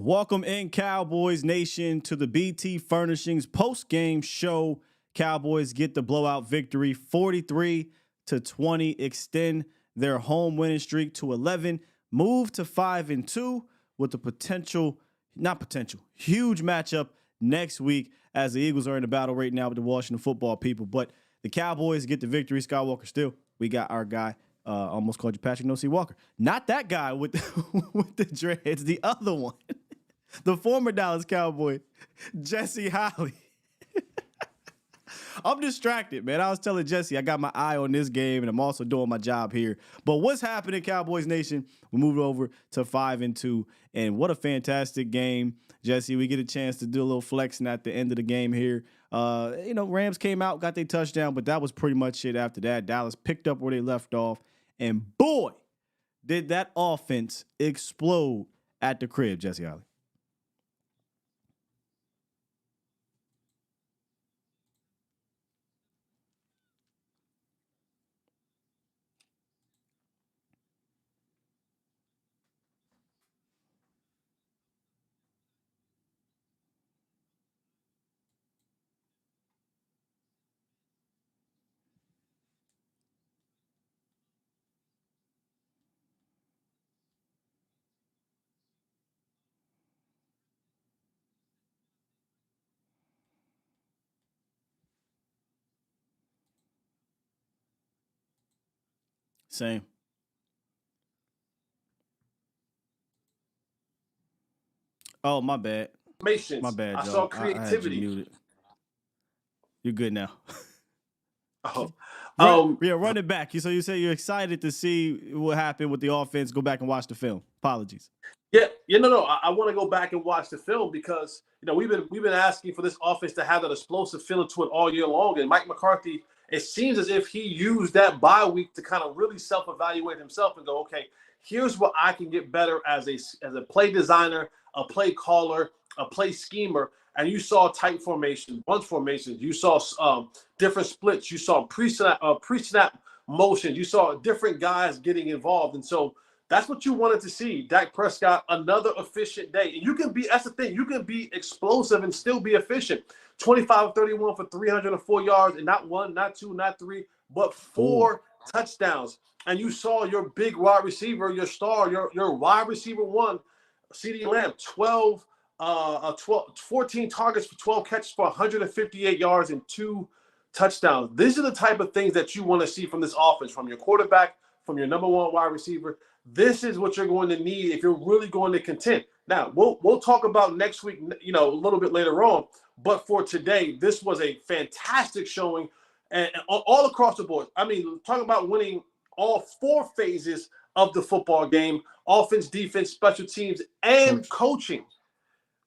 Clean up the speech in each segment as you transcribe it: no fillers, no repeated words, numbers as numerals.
Welcome in, Cowboys Nation, to the BT Furnishings post-game show. Cowboys get the blowout victory, 43-20, extend their home winning streak to 11, move to 5-2 with the huge matchup next week as the Eagles are in the battle right now with the Washington football people. But the Cowboys get the victory. Skywalker still. We got our guy. Almost called you Patrick No. C. Walker. Not that guy with with the dreads, the other one. The former Dallas Cowboy, Jesse Holley. I'm distracted, man. I was telling Jesse I got my eye on this game, and I'm also doing my job here. But what's happening, Cowboys Nation? We moved over to 5-2, and what a fantastic game, Jesse. We get a chance to do a little flexing at the end of the game here. Rams came out, got their touchdown, but that was pretty much it after that. Dallas picked up where they left off, and boy, did that offense explode at the crib, Jesse Holley. Same. Oh, my bad. My bad, Joe. I saw creativity. I had you muted. You're good now. Run it back. So you say you're excited to see what happened with the offense. Go back and watch the film. Apologies. Yeah, I want to go back and watch the film because we've been asking for this offense to have that explosive feeling to it all year long. And Mike McCarthy, it seems as if he used that bye week to kind of really self-evaluate himself and go, okay, here's what I can get better as a play designer, a play caller, a play schemer. And you saw tight formations, bunch formations. You saw different splits. You saw pre-snap motions. You saw different guys getting involved. And so that's what you wanted to see. Dak Prescott, another efficient day. And that's the thing. You can be explosive and still be efficient. 25-31 for 304 yards, and not one, not two, not three, but four touchdowns. And you saw your big wide receiver, your star, your wide receiver one, CeeDee Lamb, 14 targets for 12 catches for 158 yards and 2 touchdowns. These are the type of things that you want to see from this offense, from your quarterback, from your number one wide receiver. This is what you're going to need if you're really going to contend. Now, we'll talk about next week, a little bit later on. But for today, this was a fantastic showing and all across the board. I mean, talking about winning all 4 phases of the football game, offense, defense, special teams, and coaching.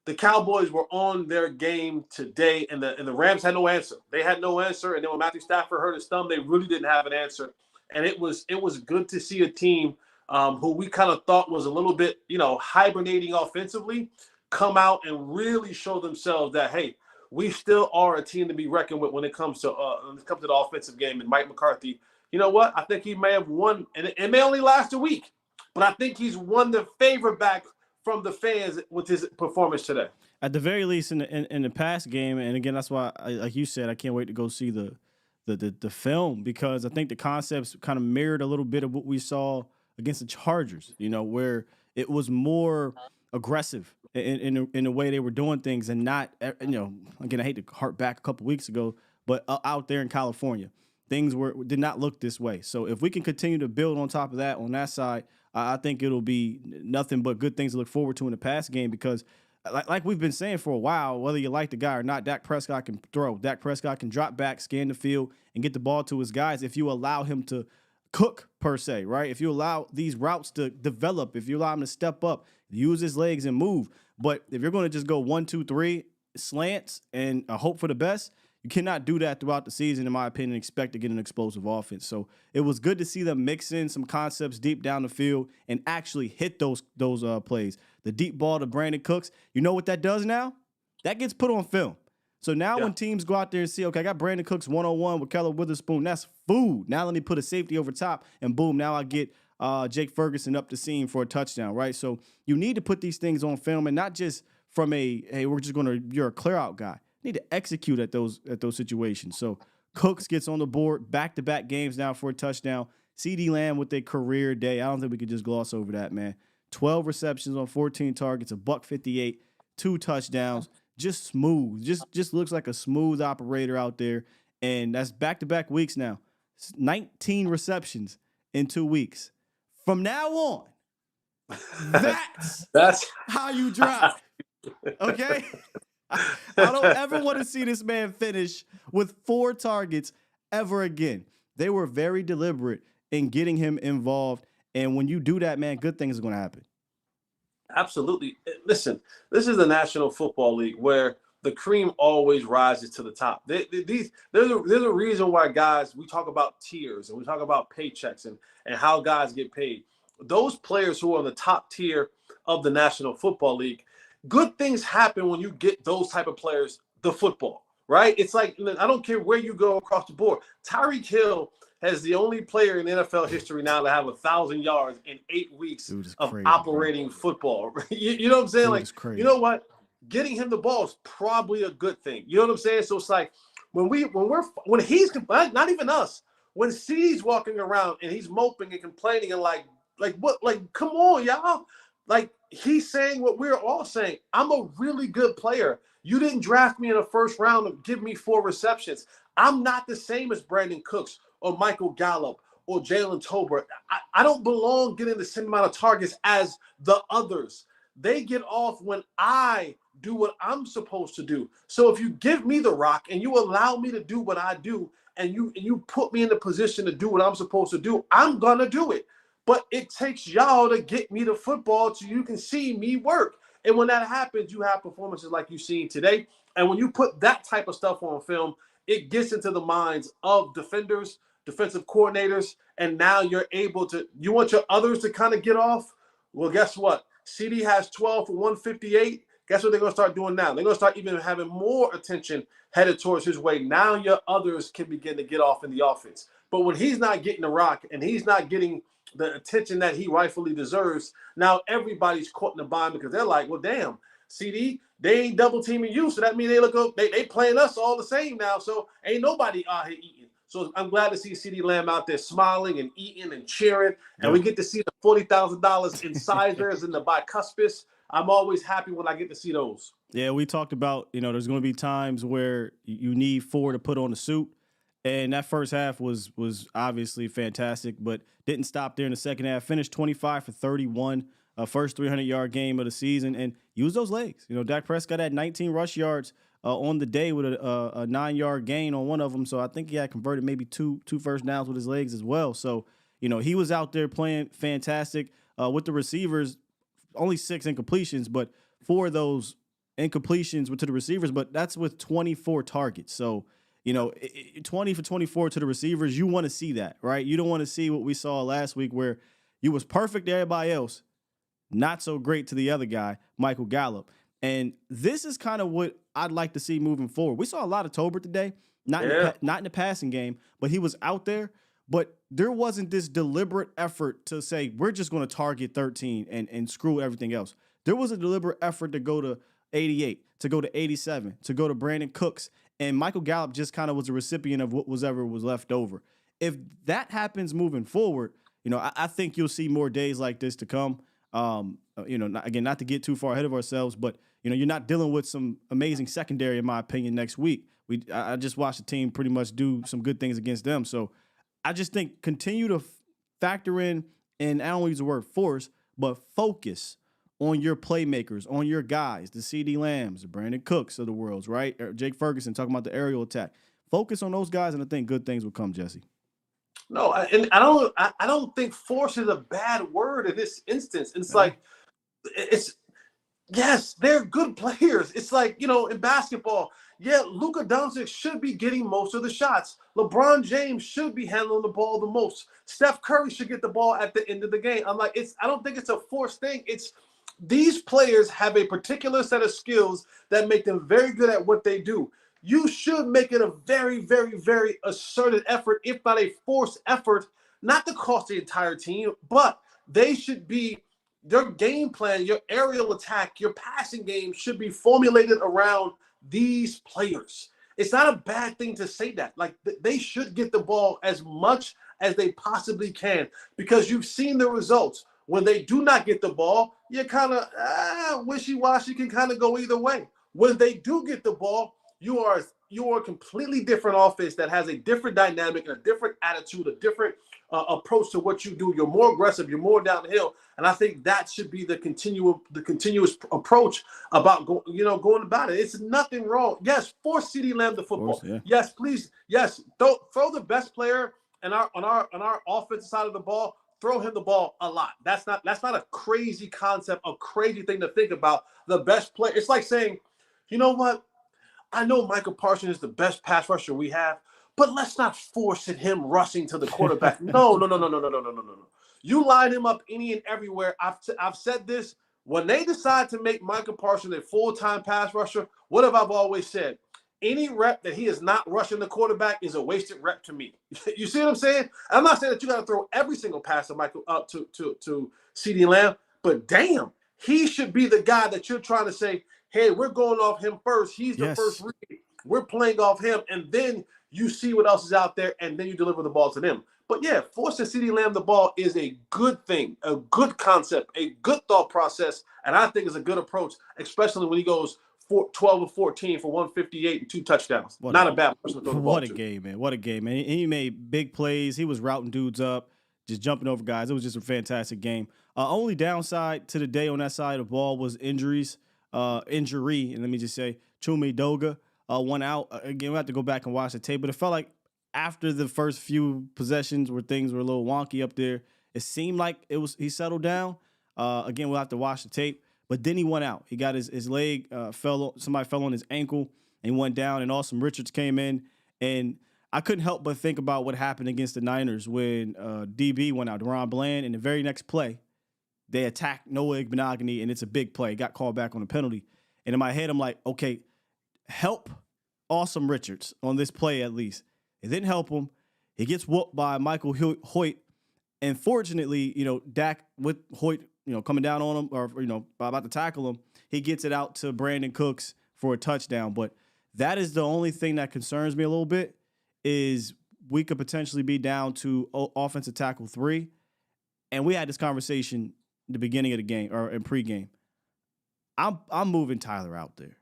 The Cowboys were on their game today, and the Rams had no answer. They had no answer, and then when Matthew Stafford hurt his thumb, they really didn't have an answer. And it was good to see a team who we kind of thought was a little bit, hibernating offensively, come out and really show themselves that, hey, we still are a team to be reckoned with when it comes to the offensive game. And Mike McCarthy, you know what? I think he may have won, and it may only last a week, but I think he's won the favor back from the fans with his performance today. At the very least, in the past game, and again, that's why, like you said, I can't wait to go see the film, because I think the concepts kind of mirrored a little bit of what we saw against the Chargers, where it was more aggressive in the way they were doing things, and not, again, I hate to harp back a couple weeks ago, but out there in California, things did not look this way. So if we can continue to build on top of that on that side, I think it'll be nothing but good things to look forward to in the pass game, because like we've been saying for a while, whether you like the guy or not, Dak Prescott can throw. Dak Prescott can drop back, scan the field, and get the ball to his guys if you allow him to cook, per se, right? If you allow these routes to develop, if you allow him to step up, use his legs and move. But if you're going to just go 1, 2, 3 slants and hope for the best, you cannot do that throughout the season, in my opinion, and expect to get an explosive offense. So it was good to see them mix in some concepts deep down the field and actually hit those plays. The deep ball to Brandon Cooks, you know what that does now? That gets put on film. So now when teams go out there and see, okay, I got Brandon Cooks 1-on-1 with Keller Witherspoon, that's food. Now let me put a safety over top, and boom, now I get Jake Ferguson up the seam for a touchdown, right? So you need to put these things on film and not just from hey, you're a clear out guy. You need to execute at those situations. So Cooks gets on the board, back-to-back games now for a touchdown. CeeDee Lamb with a career day. I don't think we could just gloss over that, man. 12 receptions on 14 targets, $158, 2 touchdowns. Just smooth. Just looks like a smooth operator out there. And that's back-to-back weeks now. 19 receptions in 2 weeks. From now on, that's how you drive. Okay? I don't ever want to see this man finish with 4 targets ever again. They were very deliberate in getting him involved. And when you do that, man, good things are going to happen. Absolutely. Listen, this is the National Football League where the cream always rises to the top. There's a reason why, guys, we talk about tiers and we talk about paychecks and how guys get paid. Those players who are on the top tier of the National Football League, good things happen when you get those type of players the football, right? It's like, I don't care where you go across the board. Tyreek Hill has the only player in NFL history now to have 1,000 yards in 8 weeks of operating football. You know what I'm saying? Like, you know what? Getting him the ball is probably a good thing. You know what I'm saying? So it's like when he's not even us, when CeeDee's walking around and he's moping and complaining and like what? Like, come on, y'all. Like, he's saying what we're all saying. I'm a really good player. You didn't draft me in the first round and give me 4 receptions. I'm not the same as Brandon Cooks or Michael Gallup or Jalen Tolbert. I don't belong getting the same amount of targets as the others. They get off when I do what I'm supposed to do. So if you give me the rock and you allow me to do what I do and you put me in the position to do what I'm supposed to do, I'm going to do it. But it takes y'all to get me the football so you can see me work. And when that happens, you have performances like you've seen today. And when you put that type of stuff on film, it gets into the minds of defenders, defensive coordinators, and now you're able to – you want your others to kind of get off? Well, guess what? CeeDee has 12 for 158. Guess what they're going to start doing now? They're going to start even having more attention headed towards his way. Now your others can begin to get off in the offense. But when he's not getting the rock and he's not getting – the attention that he rightfully deserves, now everybody's caught in the bind because they're like, well, damn, CeeDee, they ain't double teaming you, so that means they playing us all the same now, so ain't nobody out here eating. So I'm glad to see CeeDee Lamb out there smiling and eating and cheering, and we get to see the $40,000 incisors and the bicuspids. I'm always happy when I get to see those. Yeah, we talked about, there's going to be times where you need 4 to put on a suit. And that first half was obviously fantastic, but didn't stop there in the second half. Finished 25 for 31, first 300-yard game of the season, and used those legs. Dak Prescott had 19 rush yards on the day with a 9-yard gain on one of them. So I think he had converted maybe two first downs with his legs as well. So, he was out there playing fantastic with the receivers. Only 6 incompletions, but 4 of those incompletions were to the receivers, but that's with 24 targets. So, 20 for 24 to the receivers, you want to see that, right? You don't want to see what we saw last week where you was perfect to everybody else, not so great to the other guy, Michael Gallup. And this is kind of what I'd like to see moving forward. We saw a lot of Tolbert today, not in the passing game, but he was out there. But there wasn't this deliberate effort to say, we're just going to target 13 and screw everything else. There was a deliberate effort to go to 88, to go to 87, to go to Brandon Cooks. And Michael Gallup just kind of was a recipient of what was left over. If that happens moving forward, I think you'll see more days like this to come. Not to get too far ahead of ourselves, but, you're not dealing with some amazing secondary, in my opinion, next week. I just watched the team pretty much do some good things against them. So I just think continue to factor in, and I don't use the word force, but focus on your playmakers, on your guys, the CeeDee Lambs, the Brandon Cooks of the world, right? Or Jake Ferguson talking about the aerial attack. Focus on those guys, and I think good things will come, Jesse. No, and I don't think force is a bad word in this instance. Yes, they're good players. It's like, in basketball, Luka Doncic should be getting most of the shots. LeBron James should be handling the ball the most. Steph Curry should get the ball at the end of the game. I don't think it's a forced thing. It's these players have a particular set of skills that make them very good at what they do. You should make it a very, very, very asserted effort, if not a forced effort, not to cost the entire team, but they should be their game plan, your aerial attack, your passing game should be formulated around these players. It's not a bad thing to say that. Like they should get the ball as much as they possibly can because you've seen the results. When they do not get the ball, you're kind of wishy-washy, can kind of go either way. When they do get the ball, you are a completely different offense that has a different dynamic, a different attitude, a different approach to what you do. You're more aggressive. You're more downhill, and I think that should be the continuous approach about going about it. It's nothing wrong. Yes, force CeeDee Lamb the football. Course, yeah. Yes, please. Yes, throw the best player on our offensive side of the ball. Throw him the ball a lot. That's not a crazy concept, a crazy thing to think about. The best player. It's like saying, you know what? I know Michael Parsons is the best pass rusher we have, but let's not force him rushing to the quarterback. No. You line him up any and everywhere. I've said this. When they decide to make Michael Parsons a full-time pass rusher, what have I always said? Any rep that he is not rushing the quarterback is a wasted rep to me. You see what I'm saying? I'm not saying that you got to throw every single pass to Michael up to CeeDee Lamb, but damn, he should be the guy that you're trying to say, hey, we're going off him first. He's the first read. We're playing off him, and then you see what else is out there, and then you deliver the ball to them. But yeah, forcing CeeDee Lamb the ball is a good thing, a good concept, a good thought process, and I think it's a good approach, especially when he goes 12 of 14 for 158 and 2 touchdowns. Not a bad person to throw the ball What a to. game, man. What a game, man. And he made big plays. He was routing dudes up, just jumping over guys. It was just a fantastic game. Only downside to the day on that side of the ball was injury, and let me just say, Chuma Edoga went out. Again, we have to go back and watch the tape, but it felt like after the first few possessions where things were a little wonky up there, it seemed like he settled down. Again, we'll have to watch the tape. But then he went out. He got his leg somebody fell on his ankle and he went down, and Austin Richards came in. And I couldn't help but think about what happened against the Niners when DB went out, Deron Bland, and the very next play, they attacked Noah Igbenogany, and it's a big play. Got called back on a penalty. And in my head, I'm like, okay, help Austin Richards on this play at least. It didn't help him. He gets whooped by Michael Hoyt. And fortunately, Dak with Hoyt, coming down on him or, about to tackle him, he gets it out to Brandon Cooks for a touchdown. But that is the only thing that concerns me a little bit is we could potentially be down to offensive tackle 3. And we had this conversation at the beginning of the game or in pregame. I'm moving Tyler out there.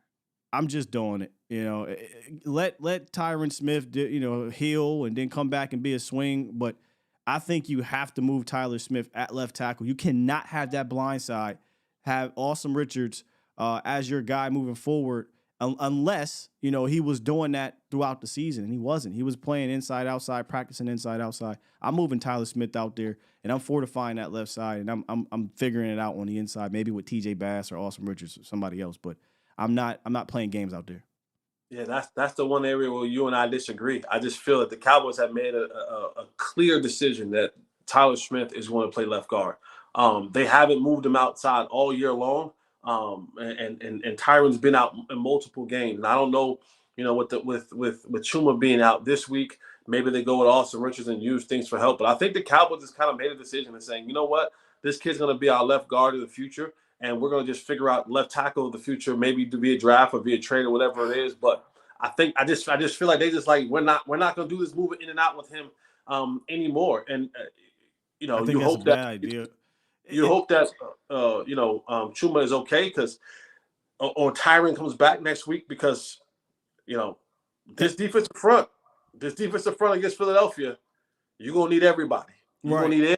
I'm just doing it. Let Tyron Smith, heal and then come back and be a swing. But I think you have to move Tyler Smith at left tackle. You cannot have that blind side, have Austin Richards as your guy moving forward, unless, he was doing that throughout the season, and he wasn't. He was playing inside, outside, practicing inside, outside. I'm moving Tyler Smith out there, and I'm fortifying that left side, and I'm figuring it out on the inside, maybe with TJ Bass or Austin Richards or somebody else, but I'm not playing games out there. Yeah, that's the one area where you and I disagree. I just feel that the Cowboys have made a clear decision that Tyler Smith is going to play left guard. They haven't moved him outside all year long, and Tyron's been out in multiple games. And I don't know, with Chuma being out this week, maybe they go with Austin Richards and use things for help. But I think the Cowboys just kind of made a decision and saying, you know what, this kid's going to be our left guard of the future. And we're going to just figure out left tackle of the future, maybe to be a draft or be a trade or whatever it is. But I just feel like they just like we're not going to do this moving in and out with him anymore. And you hope that idea. You hope that Chuma is okay because or Tyron comes back next week because this defensive front against Philadelphia, you're gonna need everybody. You're gonna need everybody.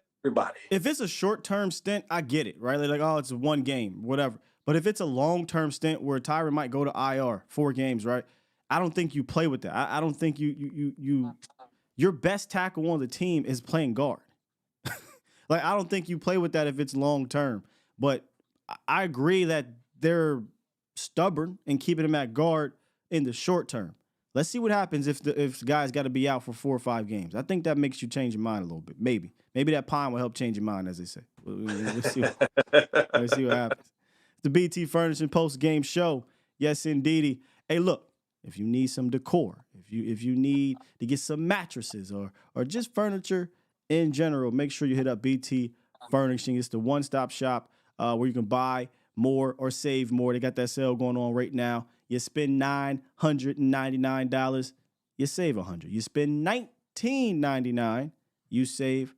If it's a short-term stint, I get it, right? Like, oh, it's one game, whatever. But if it's a long-term stint where Tyron might go to IR 4 games, right? I don't think you play with that. I don't think your best tackle on the team is playing guard. Like, I don't think you play with that if it's long-term. But I agree that they're stubborn in keeping him at guard in the short term. Let's see what happens if the guys got to be out for 4 or 5 games. I think that makes you change your mind a little bit. Maybe that pine will help change your mind, as they say. Let's see what happens. The BT Furnishing post-game show. Yes, indeedy. Hey, look, if you need some decor, if you need to get some mattresses or just furniture in general, make sure you hit up BT Furnishing. It's the one-stop shop where you can buy more or save more. They got that sale going on right now. You spend $999, you save $100. You spend $19.99, you save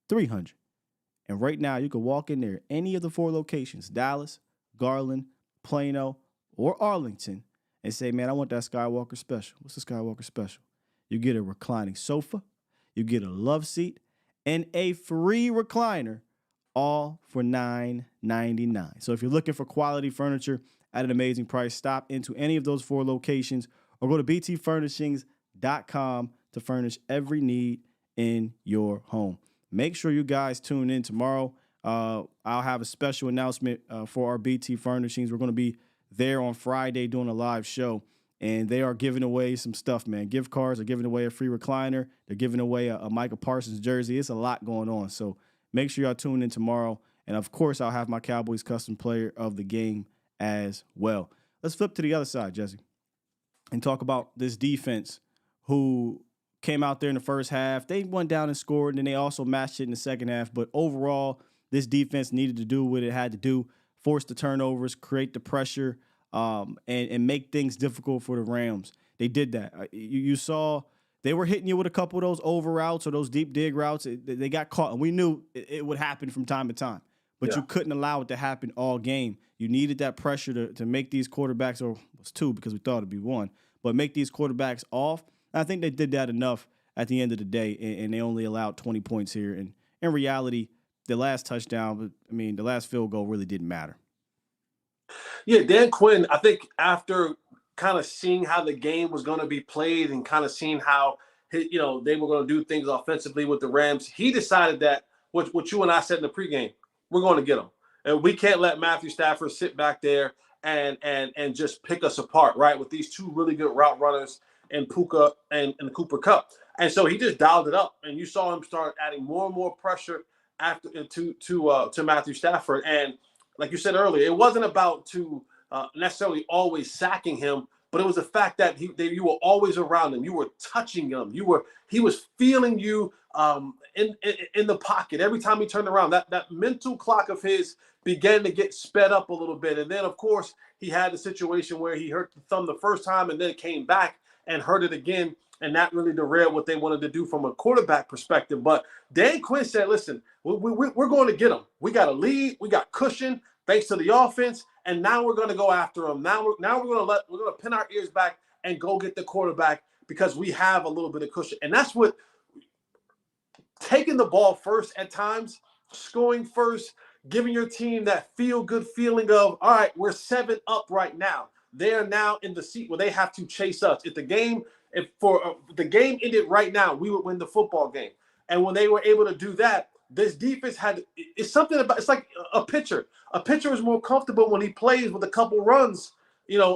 $300. And right now, you can walk in there, any of the 4 locations, Dallas, Garland, Plano, or Arlington, and say, man, I want that Skywalker special. What's the Skywalker special? You get a reclining sofa, you get a love seat, and a free recliner, all for $9.99. So if you're looking for quality furniture at an amazing price, stop into any of those 4 locations or go to btfurnishings.com to furnish every need in your home. Make sure you guys tune in tomorrow. I'll have a special announcement for our BT Furnishings. We're going to be there on Friday doing a live show, and they are giving away some stuff, man. Gift cards. They're giving away a free recliner. They're giving away a Michael Parsons jersey. It's a lot going on, so make sure y'all tune in tomorrow. And, of course, I'll have my Cowboys custom player of the game as well. Let's flip to the other side, Jesse, and talk about this defense who came out there in the first half. They went down and scored, and then they also matched it in the second half. But overall, this defense needed to do what it had to do, force the turnovers, create the pressure, and make things difficult for the Rams. They did that. You saw they were hitting you with a couple of those over routes or those deep dig routes. They got caught, and we knew it would happen from time to time. But you couldn't allow it to happen all game. You needed that pressure to make these quarterbacks, or it was 2 because we thought it'd be 1, but make these quarterbacks off. I think they did that enough at the end of the day, and they only allowed 20 points here. And in reality, the last touchdown, the last field goal really didn't matter. Yeah, Dan Quinn, I think after kind of seeing how the game was going to be played and kind of seeing how they were going to do things offensively with the Rams, he decided that what you and I said in the pregame, we're going to get them. And we can't let Matthew Stafford sit back there and just pick us apart, right, with these 2 really good route runners and Puka and Cooper Kupp. And so he just dialed it up, and you saw him start adding more and more pressure after to Matthew Stafford. And like you said earlier, it wasn't about necessarily always sacking him, but it was the fact that you were always around him. You were touching him. He was feeling you in the pocket every time he turned around. That mental clock of his began to get sped up a little bit. And then, of course, he had the situation where he hurt the thumb the first time and then came back and hurt it again, and that really derailed what they wanted to do from a quarterback perspective. But Dan Quinn said, listen, we're going to get him. We got a lead. We got cushion thanks to the offense, and now we're going to go after him. Now we're going to pin our ears back and go get the quarterback because we have a little bit of cushion. And that's what taking the ball first at times, scoring first, giving your team that feel-good feeling of, all right, we're 7 up right now. They are now in the seat where they have to chase us. If the game ended right now, we would win the football game. And when they were able to do that, this defense it's like a pitcher. A pitcher is more comfortable when he plays with a couple runs,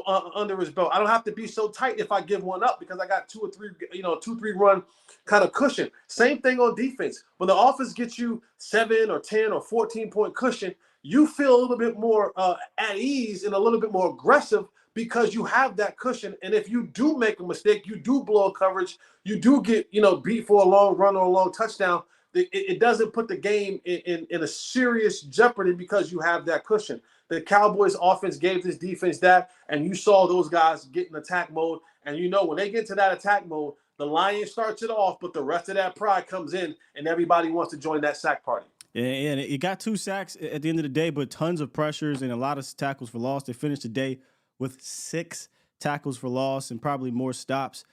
under his belt. I don't have to be so tight if I give one up because I got 2 or 3, 2-3 run kind of cushion. Same thing on defense. When the offense gets you 7 or 10 or 14-point cushion, you feel a little bit more at ease and a little bit more aggressive because you have that cushion. And if you do make a mistake, you do blow a coverage, you do get, beat for a long run or a long touchdown, it doesn't put the game in a serious jeopardy because you have that cushion. The Cowboys offense gave this defense that, and you saw those guys get in attack mode. And when they get to that attack mode, the Lions starts it off, but the rest of that pride comes in, and everybody wants to join that sack party. And it got 2 sacks at the end of the day, but tons of pressures and a lot of tackles for loss. They finished the day with 6 tackles for loss and probably more stops.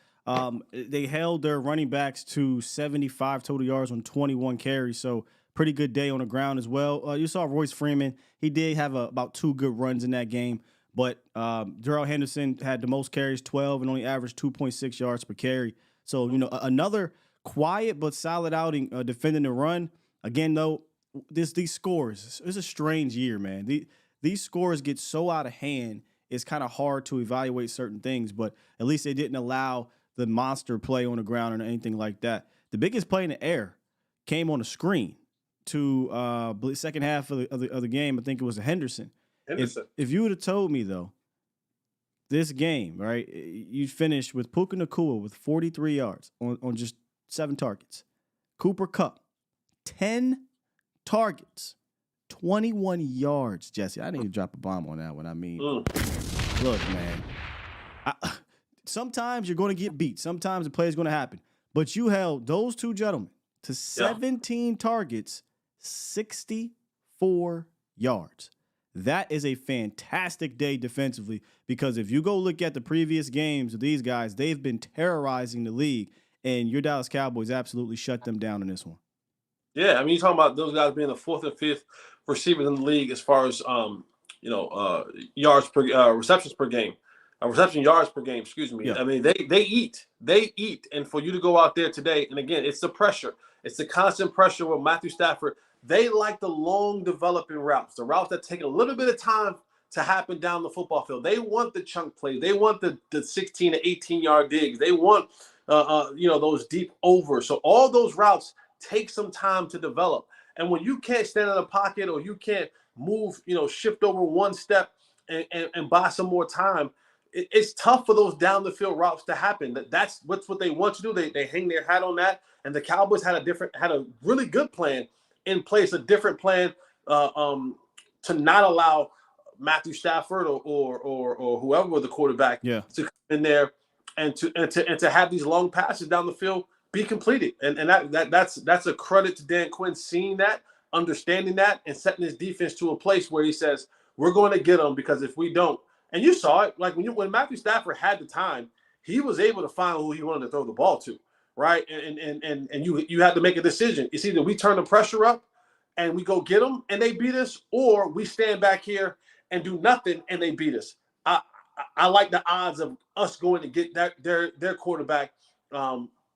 They held their running backs to 75 total yards on 21 carries, so pretty good day on the ground as well. You saw Royce Freeman. He did have about 2 good runs in that game, but Darrell Henderson had the most carries, 12, and only averaged 2.6 yards per carry. So, another quiet but solid outing defending the run. Again, though, these scores, it's a strange year, man. These scores get so out of hand, it's kind of hard to evaluate certain things, but at least they didn't allow the monster play on the ground or anything like that. The biggest play in the air came on a screen to second half of the game. I think it was a Henderson. If you would have told me, though, this game, right, you finished with Puka Nacua with 43 yards on just 7 targets. Cooper Kupp, 10 targets, 21 yards, Jesse. I need to drop a bomb on that one. I mean, look, man. Sometimes you're going to get beat. Sometimes the play is going to happen. But you held those two gentlemen to 17 targets, 64 yards. That is a fantastic day defensively because if you go look at the previous games of these guys, they've been terrorizing the league, and your Dallas Cowboys absolutely shut them down in this one. Yeah, I mean, you're talking about those guys being the 4th and 5th receivers in the league as far as yards per receptions per game, reception yards per game. Excuse me. Yeah. I mean, they eat, and for you to go out there today, and again, it's the pressure, it's the constant pressure with Matthew Stafford. They like the long developing routes, the routes that take a little bit of time to happen down the football field. They want the chunk plays. They want the 16 to 18 yard digs. They want those deep overs. So all those routes take some time to develop. And when you can't stand in a pocket or you can't move, shift over one step and buy some more time, it's tough for those down the field routes to happen. That's what they want to do. They hang their hat on that. And the Cowboys had a really good plan in place, a different plan to not allow Matthew Stafford or whoever the quarterback to come in there and to have these long passes down the field be completed. And that's a credit to Dan Quinn seeing that, understanding that, and setting his defense to a place where he says, we're going to get them because if we don't, and you saw it, like when Matthew Stafford had the time, he was able to find who he wanted to throw the ball to, right? And you had to make a decision. It's either we turn the pressure up and we go get them and they beat us, or we stand back here and do nothing and they beat us. I like the odds of us going to get their quarterback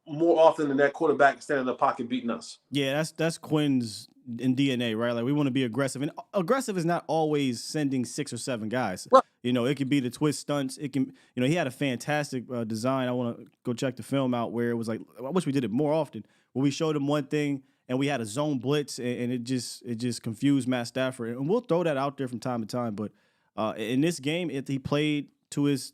more often than that quarterback standing in the pocket beating us. Yeah, that's Quinn's in DNA, right? Like we want to be aggressive, and aggressive is not always sending 6 or 7 guys. Right. It could be the twist stunts. It can, he had a fantastic design. I want to go check the film out where it was like, I wish we did it more often, where we showed him one thing and we had a zone blitz and it just confused Matt Stafford. And we'll throw that out there from time to time, but in this game, he played to his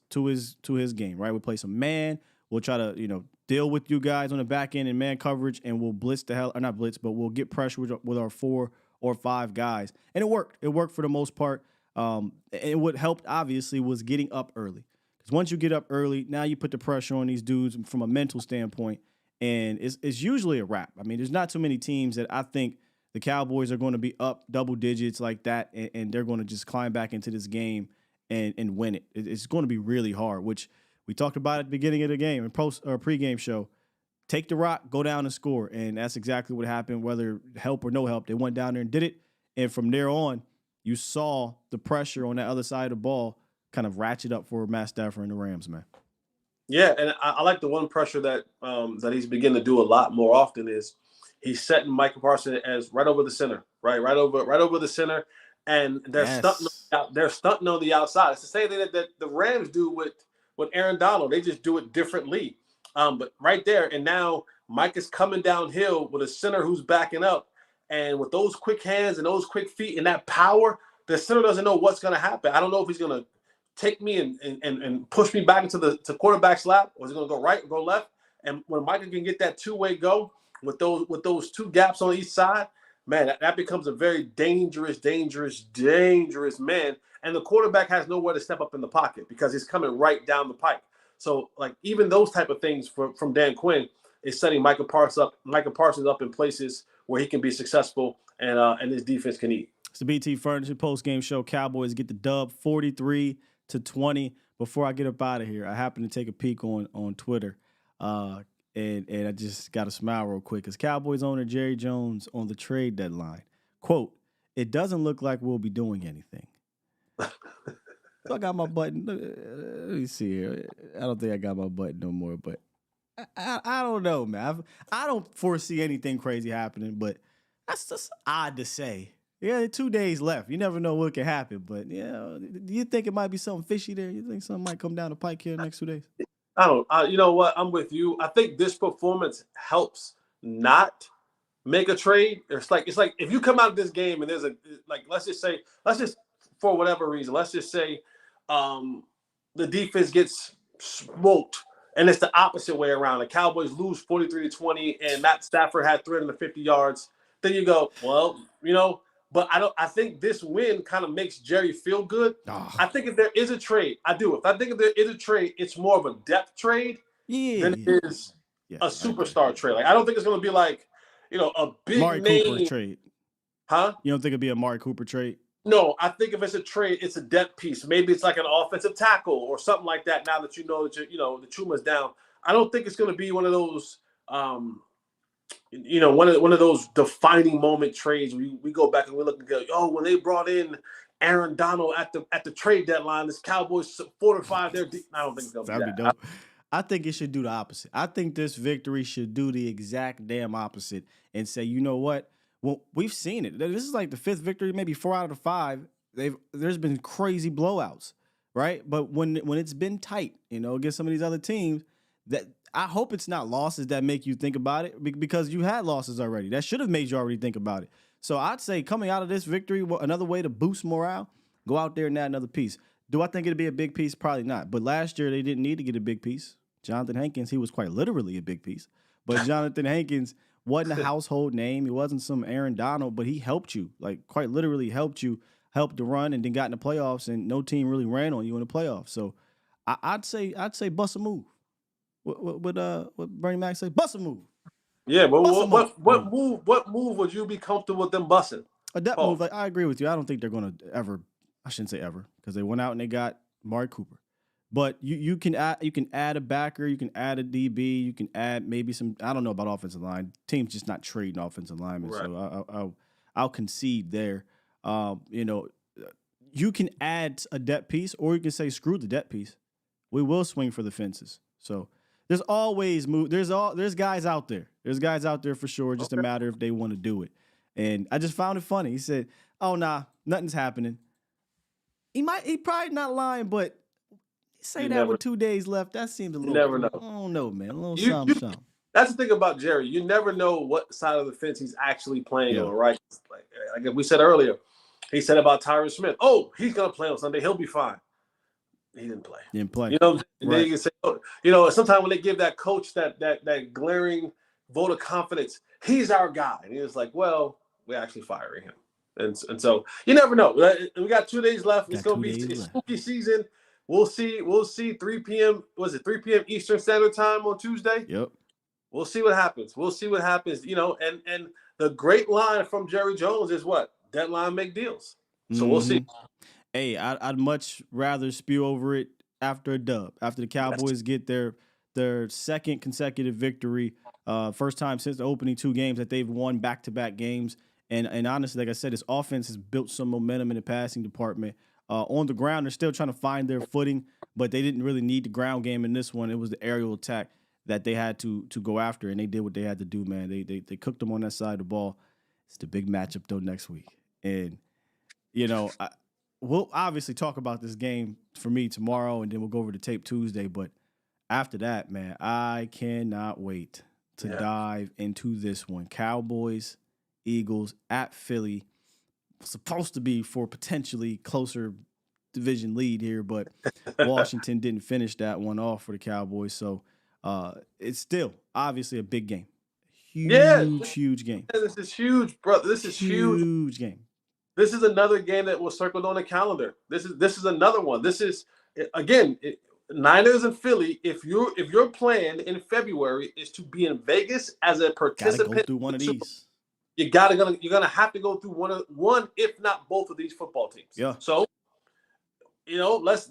game, right? We play some man. We'll try to, deal with you guys on the back end in man coverage, and we'll blitz or not blitz, but we'll get pressure with our 4 or 5 guys. And it worked. It worked for the most part. And what helped, obviously, was getting up early. Because once you get up early, now you put the pressure on these dudes from a mental standpoint, and it's usually a wrap. I mean, there's not too many teams that I think the Cowboys are going to be up double digits like that, and they're going to just climb back into this game and win it. It's going to be really hard, which we talked about at the beginning of the game and pregame show. Take the rock, go down and score. And that's exactly what happened, whether help or no help. They went down there and did it. And from there on, you saw the pressure on that other side of the ball kind of ratchet up for Matt Stafford and the Rams, man. Yeah, and I like the one pressure that he's beginning to do a lot more often is he's setting Michael Parsons as right over the center, right over the center, and they're stunting on the outside. It's the same thing that the Rams do with Aaron Donald. They just do it differently. But right there, and now Mike is coming downhill with a center who's backing up. And with those quick hands and those quick feet and that power, the center doesn't know what's going to happen. I don't know if he's going to take me and push me back into the quarterback's lap, or is he going to go right or go left? And when Micah can get that two-way go with those 2 gaps on each side, man, that becomes a very dangerous man. And the quarterback has nowhere to step up in the pocket because he's coming right down the pike. So, like, even those type of things from Dan Quinn is setting Michael Parsons up in places where he can be successful and his defense can eat. It's the BT Furniture post-game show. Cowboys get the dub 43-20. Before I get up out of here, I happened to take a peek on Twitter, and I just got to smile real quick because Cowboys owner Jerry Jones on the trade deadline, quote, "It doesn't look like we'll be doing anything." So I got my button. Let me see here. I don't think I got my button no more, but I don't know, man. I don't foresee anything crazy happening, but that's just odd to say. Yeah, 2 days left. You never know what can happen, but do you think it might be something fishy there? You think something might come down the pike here in the next 2 days? I don't. You know what? I'm with you. I think this performance helps not make a trade. It's like if you come out of this game and there's let's just for whatever reason, let's just say the defense gets smoked and it's the opposite way around. The Cowboys lose 43-20 and Matt Stafford had 350 yards. then you go, well, you know, but I think this win kind of makes Jerry feel good. Oh, I think if there is a trade, I do. If I think if there is a trade, it's more of a depth trade than yeah. it is Yeah, a I agree. superstar trade. Like I don't think it's going to be like, you know, a big Amari Cooper name, trade. huh? You don't think it'd be a Amari Cooper trade? No, I think if it's a trade, it's a depth piece. Maybe it's like an offensive tackle or something like that. Now that you know that the Chuma's down, I don't think it's going to be one of those, one of those defining moment trades. We go back and we look and go, oh, when they brought in Aaron Donald at the trade deadline, this Cowboys fortified their. I don't think they'll do That'd be that. dope. I think it should do the opposite. I think this victory should do the exact damn opposite and say, you know what? Well, we've seen it. This is like the 5th victory, maybe 4 out of the 5. There's been crazy blowouts, right? But when it's been tight, against some of these other teams, that I hope it's not losses that make you think about it because you had losses already. That should have made you already think about it. So I'd say coming out of this victory, another way to boost morale, go out there and add another piece. Do I think it'd be a big piece? Probably not. But last year they didn't need to get a big piece. Jonathan Hankins, he was quite literally a big piece. But Jonathan Hankins wasn't a household name. He wasn't some Aaron Donald, but he helped you, like quite literally helped to run, and then got in the playoffs, and no team really ran on you in the playoffs. So I'd say bust a move. What Bernie Mac say? Bust a move. Yeah, but Bust what move would you be comfortable with them busting? a depth move. Like I agree with you. I don't think they're going to ever. I shouldn't say ever because they went out and they got Amari Cooper. But you can add a backer, you can add a DB, you can add maybe some. I don't know about offensive line. Teams just not trading offensive linemen, Right. so I'll concede there. You can add a depth piece, or you can say screw the depth piece. We will swing for the fences. So there's always move. There's guys out there. There's guys out there for sure. Just a matter if they want to do it. And I just found it funny. He said, "Oh nah, nothing's happening." He probably not lying, but. Say that with 2 days left. That seems a little. You never know. I don't know, man. A little something. That's the thing about Jerry. You never know what side of the fence he's actually playing on, right? Like we said earlier, he said about Tyron Smith. Oh, he's gonna play on Sunday. He'll be fine. He didn't play. You know, and then you can say, sometimes when they give that coach that glaring vote of confidence, he's our guy, and he's like, well, we're actually firing him, and so you never know. We got 2 days left. It's gonna be spooky season. We'll see 3 p.m. Was it 3 p.m. Eastern Standard Time on Tuesday? Yep. We'll see what happens. And the great line from Jerry Jones is what? Deadline make deals. So we'll see. Hey, I'd much rather spew over it after a dub. After the Cowboys get their second consecutive victory, first time since the opening 2 games that they've won back-to-back games. And honestly, like I said, this offense has built some momentum in the passing department. On the ground, they're still trying to find their footing, but they didn't really need the ground game in this one. It was the aerial attack that they had to go after, and they did what they had to do, man. They cooked them on that side of the ball. It's the big matchup, though, next week. And, we'll obviously talk about this game for me tomorrow, and then we'll go over the tape Tuesday. But after that, man, I cannot wait to dive into this one. Cowboys, Eagles, at Philly. Supposed to be for potentially closer division lead here, but Washington didn't finish that one off for the Cowboys. So it's still obviously a big game. Huge game. This is huge, brother. This is huge game. This is another game that was circled on the calendar. This is another one. This is again Niners and Philly. If your plan in February is to be in Vegas as a participant, gotta go through one of these. You're gonna have to go through one, if not both of these football teams. Yeah. So, let's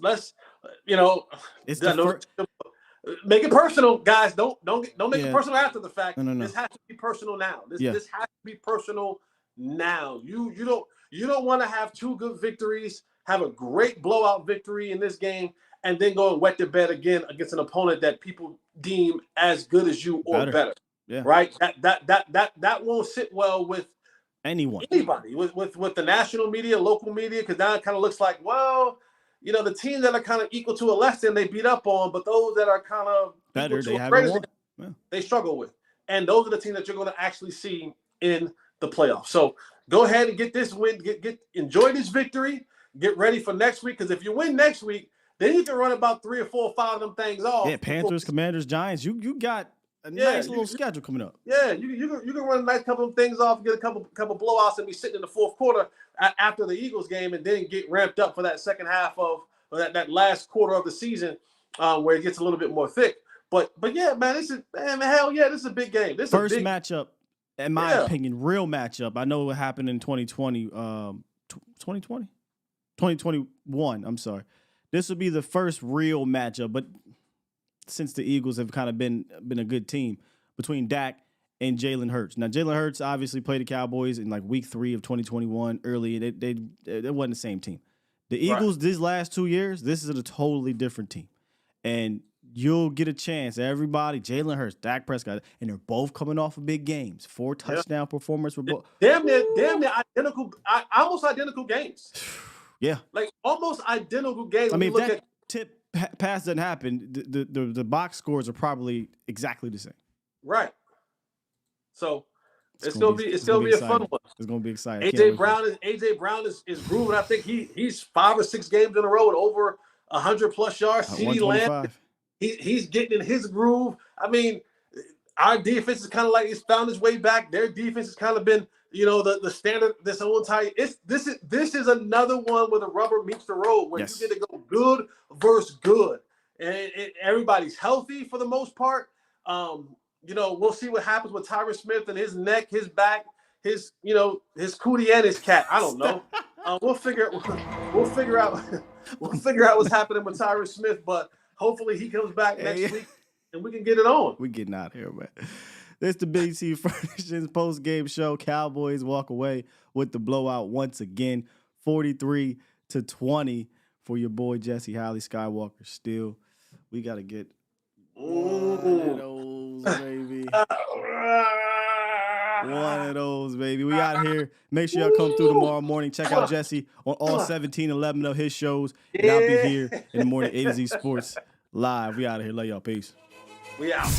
make it personal, guys. Don't make it personal after the fact. No. This has to be personal now. This has to be personal now. You don't want to have 2 good victories, have a great blowout victory in this game, and then go and wet the bed again against an opponent that people deem as good as you or better. Yeah. Right. That won't sit well with anybody, with the national media, local media, because now it kind of looks like, well, the teams that are kind of equal to or less than they beat up on, but those that are kind of better, they haven't won. They struggle with, and those are the teams that you're going to actually see in the playoffs. So go ahead and get this win, enjoy this victory, get ready for next week, because if you win next week, then you can run about 3 or 4 or 5 of them things off. Yeah, Panthers, Commanders, Giants. You got nice little schedule coming up. Yeah, you can run a nice couple of things off, get a couple blowouts, and be sitting in the fourth quarter after the Eagles game, and then get ramped up for that second half of that last quarter of the season, where it gets a little bit more thick. But yeah, man, this is a big game. This first is a big matchup, in my opinion, real matchup. I know what happened in 2020, 2021. I'm sorry. This will be the first real matchup, but since the Eagles have kind of been a good team, between Dak and Jalen Hurts. Now, Jalen Hurts obviously played the Cowboys in like week 3 of 2021 early. They wasn't the same team. The Eagles, these last 2 years, this is a totally different team. And you'll get a chance. Everybody, Jalen Hurts, Dak Prescott, and they're both coming off of big games. 4 touchdown performers for both. Damn near identical, almost identical games. Yeah. Like almost identical games. I mean, if that tip pass doesn't happen, the box scores are probably exactly the same. Right. So it's gonna be a fun one. It's gonna be exciting. AJ Brown is grooving. I think he's 5 or 6 games in a row with over 100+ yards. CeeDee Lamb, he's getting in his groove. I mean, our defense is kind of like it's found its way back. Their defense has kind of been, the standard this whole entire. This is another one where the rubber meets the road, where you get to go good versus good, and everybody's healthy for the most part. We'll see what happens with Tyron Smith and his neck, his back, his cootie and his cat. I don't know. We'll figure out what's happening with Tyron Smith, but hopefully he comes back next week and we can get it on. We getting out of here, man. This is the BT Furnishings post-game show. Cowboys walk away with the blowout once again, 43-20 for your boy Jesse Holley Skywalker. Still, we got to get one of those, baby. One of those, baby. We out here. Make sure y'all come through tomorrow morning. Check out Jesse on all 11 of his shows. And I'll be here in the morning, A to Z Sports Live. We out of here. Love y'all. Peace. We out.